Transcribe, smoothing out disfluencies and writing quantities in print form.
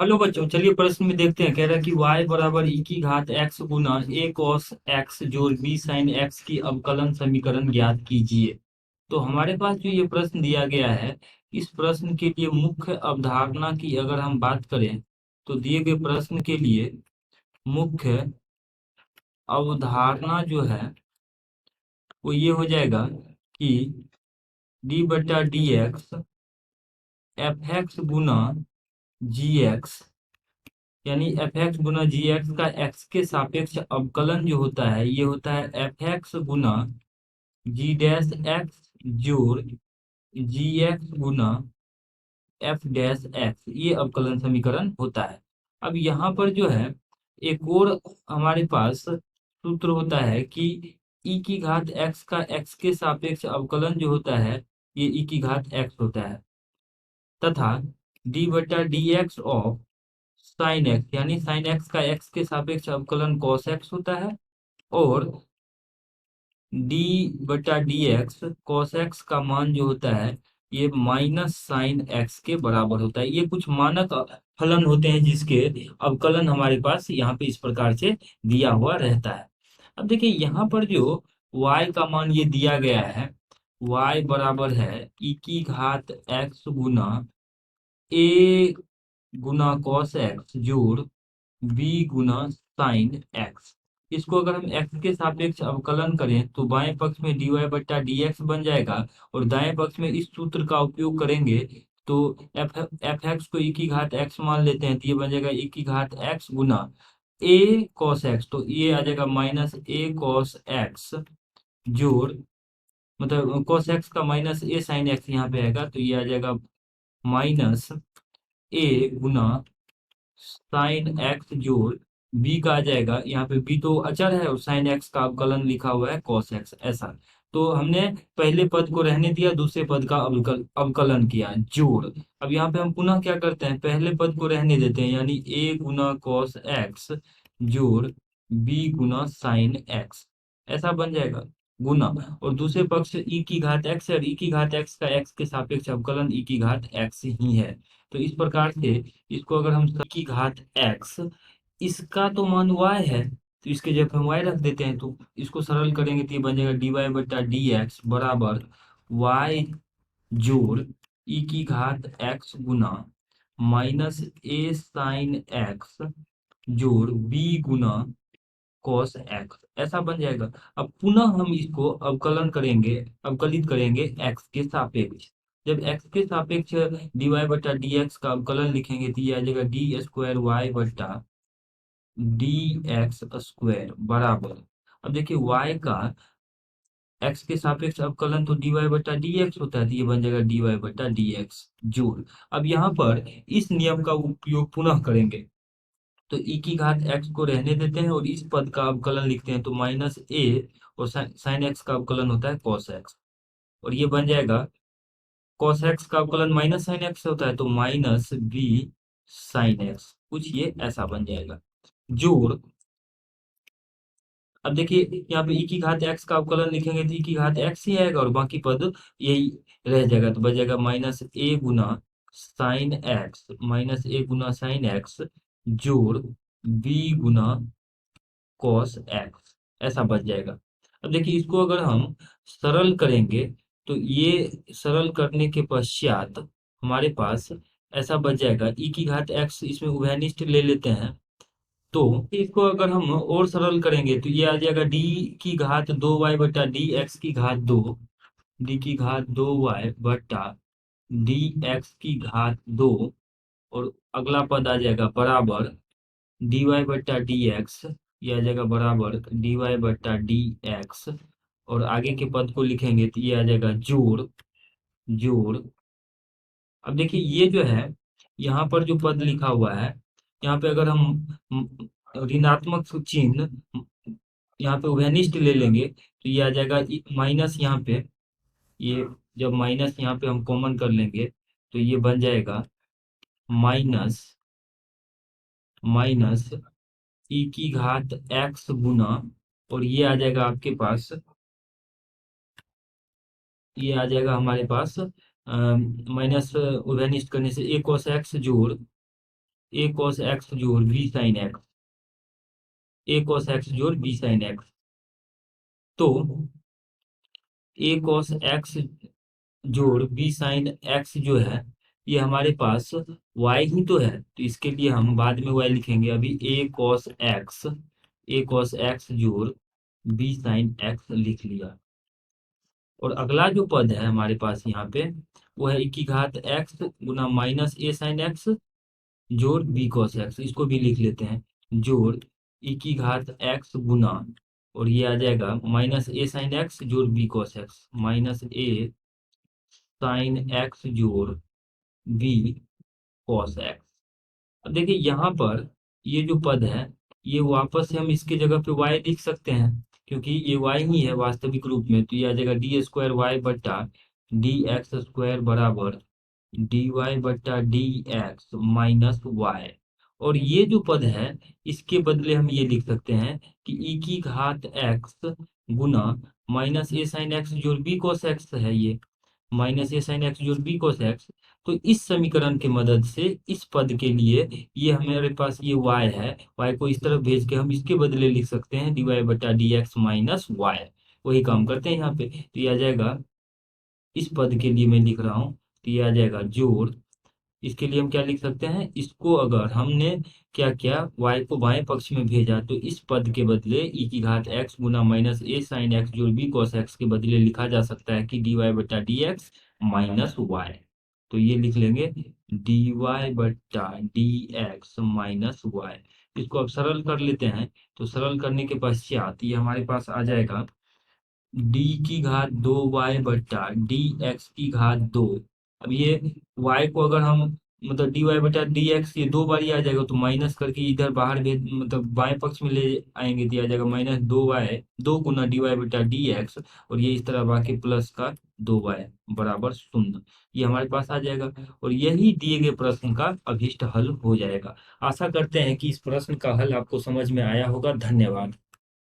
Hello बच्चों, चलिए प्रश्न में देखते हैं। कह रहा है कि y बराबर e की घात x Guna a cos x जोड़ b sin x की अवकलन समीकरण ज्ञात कीजिए। तो हमारे पास जो ये प्रश्न दिया गया है, इस प्रश्न के लिए मुख्य अवधारणा की अगर हम बात करें तो दिए गए प्रश्न के लिए मुख्य अवधारणा जो है वो ये हो जाएगा कि d बटा डी एक्स एफ एक्स गुना जी एक्स, यानी एफ एक्स गुना जी एक्स का एक्स के सापेक्ष अवकलन जो होता है ये होता है एफ एक्स गुना जी डैश एक्स जोड़ जी एक्स गुना एफ डैश एक्स, ये अवकलन समीकरण होता है। अब यहाँ पर जो है एक और हमारे पास सूत्र होता है कि ई की घात एक्स का एक्स के सापेक्ष अवकलन जो होता है ये ई की घात एक्स होता है, तथा डी बटा D x of sine x, यानी साइन एक्स का एक्स के सापेक्ष अवकलन कॉस एक्स होता है, और डी बटा डी एक्स कॉस एक्स का मान जो होता है ये माइनस साइन एक्स के बराबर होता है। ये कुछ मानक फलन होते हैं जिसके अवकलन हमारे पास यहाँ पे इस प्रकार से दिया हुआ रहता है। अब देखिए यहाँ पर जो y का मान ये दिया गया है, y बराबर है e की घात x Guna a Guna cos x जोड़ b गुना साइन एक्स। इसको अगर हम x के सापेक्ष अवकलन करें तो बाएं पक्ष में dy बट्टा dx बन जाएगा, और दाएं पक्ष में इस सूत्र का उपयोग करेंगे तो एफ एक्स को e की घात x मान लेते हैं तो ये बन जाएगा e की घात x Guna a cos x, तो ये आ जाएगा माइनस a cos x जोड़, मतलब cos x का माइनस a sin x यहाँ पे आएगा, तो ये आ जाएगा minus a Guna sine x जोड़ बी का आ जाएगा, यहाँ पे बी तो अचर है और साइन एक्स का अवकलन लिखा हुआ है कॉस एक्स, ऐसा। तो हमने पहले पद को रहने दिया, दूसरे पद का अवकलन किया जोड़। अब यहाँ पे हम पुनः क्या करते हैं, पहले पद को रहने देते हैं, यानी ए गुना कॉस एक्स जोड़ बी गुना साइन एक्स, ऐसा बन जाएगा गुना। और दूसरे पक्ष ई की घात एक्स है, और ई की घात एक्स का एक्स के सापेक्ष अवकलन ई की घात एक्स ही है। तो इस प्रकार से इसको अगर हम की घात एक्स, इसका तो मान y है तो इसके जगह हम y रख देते हैं, तो इसको सरल करेंगे तो ये बन जाएगा डी वाई बटा डी एक्स बराबर y जोड़ ई की घात x गुना माइनस ए साइन एक्स जोड़ b गुना कॉस एक्स, ऐसा बन जाएगा। अब पुनः हम इसको अवकलन करेंगे, अवकलित करेंगे एक्स के सापेक्ष। जब एक्स के सापेक्ष डी वाई बटा डी एक्स का अवकलन लिखेंगे तो ये आ जाएगा डी स्क्वायर वाई बटा डी एक्स स्क्वायर बराबर। अब देखिए y का x के सापेक्ष अवकलन तो डी वाई बटा डी एक्स होता है, तो ये बन जाएगा डी वाई बटा डी एक्स जोड़। अब यहाँ पर इस नियम का उपयोग पुनः करेंगे तो e की घात x को रहने देते हैं और इस पद का अवकलन लिखते हैं तो माइनस a, और साइन एक्स का अवकलन होता है cos x, और ये बन जाएगा cos x का अवकलन माइनस साइन एक्स होता है तो माइनस b साइन एक्स, कुछ ये ऐसा बन जाएगा जोड़। अब देखिए यहाँ पे e की घात x का अवकलन लिखेंगे तो e की घात x ही आएगा और बाकी पद यही रह जाएगा, तो बचेगा minus a Guna sine x, minus a Guna sine x जोड़ b गुना कॉस एक्स, ऐसा बच जाएगा। अब देखिए इसको अगर हम सरल करेंगे तो ये सरल करने के पश्चात हमारे पास ऐसा बच जाएगा e की घात x, इसमें उभयनिष्ठ ले लेते हैं तो इसको अगर हम और सरल करेंगे तो ये आ जाएगा डी की घात दो वाई बटा डी एक्स की घात दो, डी की घात दो वाई बटा डी एक्स की घात दो, और अगला पद आ जाएगा बराबर डी वाई बटा डी एक्स, ये आ जाएगा बराबर डी वाई बटा डी एक्स, और आगे के पद को लिखेंगे तो ये आ जाएगा जोड़ जोड़। अब देखिए ये जो है यहाँ पर जो पद लिखा हुआ है, यहाँ पे अगर हम ऋणात्मक चिन्ह यहाँ पे उभयनिष्ठ ले लेंगे तो ये आ जाएगा माइनस यहाँ पे, ये जब माइनस यहाँ पे हम कॉमन कर लेंगे तो ये बन जाएगा माइनस माइनस ई की घात एक्स गुना, और ये आ जाएगा आपके पास, ये आ जाएगा हमारे पास माइनस उभयनिष्ठ करने से ए cos एक्स जोड़ ए कॉस एक्स जोड़ बी साइन एक्स, ए कॉस एक्स जोड़ बी साइन एक्स। तो ए कॉस एक्स जोड़ बी साइन एक्स जो है ये हमारे पास वाई ही तो है, तो इसके लिए हम बाद में वाई लिखेंगे। अभी ए कॉस एक्स जोड़ बी साइन एक्स लिख लिया। और अगला जो पद है हमारे पास यहाँ पे वो है e की घात एक्स गुना माइनस ए साइन एक्स जोड़ बी कॉस एक्स, इसको भी लिख लेते हैं। जोड़ e की घात एक्स गुना, और ये आ जाएगा माइनस ए साइन एक्स जोड़ बी कॉस एक्स, माइनस ए साइन एक्स जोड़ बी कॉस एक्स। अब देखिए यहाँ पर ये जो पद है ये वापस से हम इसके जगह पे y लिख सकते हैं, क्योंकि ये y ही है वास्तविक रूप में। तो ये आ जाएगा डी स्क्वायर वाई बट्टा डी एक्स स्क्वायर बराबर डी वाई बट्टा डी एक्स माइनस वाई। और ये जो पद है इसके बदले हम ये लिख सकते हैं कि e की घात एक्स गुना माइनस ए साइन एक्स जोड़ बी कॉस एक्स है, ये माइनस ए साइन एक्स जोड़ बी कॉस एक्स। तो इस समीकरण की मदद से इस पद के लिए ये हमारे पास ये y है, y को इस तरफ भेज के हम इसके बदले लिख सकते हैं डी वाई बटा डी एक्स माइनस वाई। वही काम करते हैं यहाँ पे। तो ये आ जाएगा, इस पद के लिए मैं लिख रहा हूँ, तो ये आ जाएगा जोड़, इसके लिए हम क्या लिख सकते हैं, इसको अगर हमने क्या किया y को बाएं पक्ष में भेजा तो इस पद के बदले e की घात x गुना माइनस ए साइन एक्स जोड़ बी कॉस एक्स के बदले लिखा जा सकता है कि डी वाई बटा डी एक्स माइनस वाई। तो ये लिख लेंगे डी वाई बटा डी एक्स माइनस वाई। इसको अब सरल कर लेते हैं। तो सरल करने के पश्चात ये हमारे पास आ जाएगा डी की घात 2y बट्टा डी एक्स की घात 2। अब ये y को अगर हम मतलब डी वाई बटा डी एक्स ये दो बार ही आ जाएगा, तो माइनस करके इधर बाहर भेज मतलब बाएं पक्ष में ले आएंगे तो ये आ जाएगा माइनस 2y 2 गुना डी वाई बटा डी एक्स, और ये इस तरह बाकी प्लस का 2y बराबर 0। ये हमारे पास आ जाएगा और यही दिए गए प्रश्न का अभीष्ट हल हो जाएगा। आशा करते हैं कि इस प्रश्न का हल आपको समझ में आया होगा। धन्यवाद।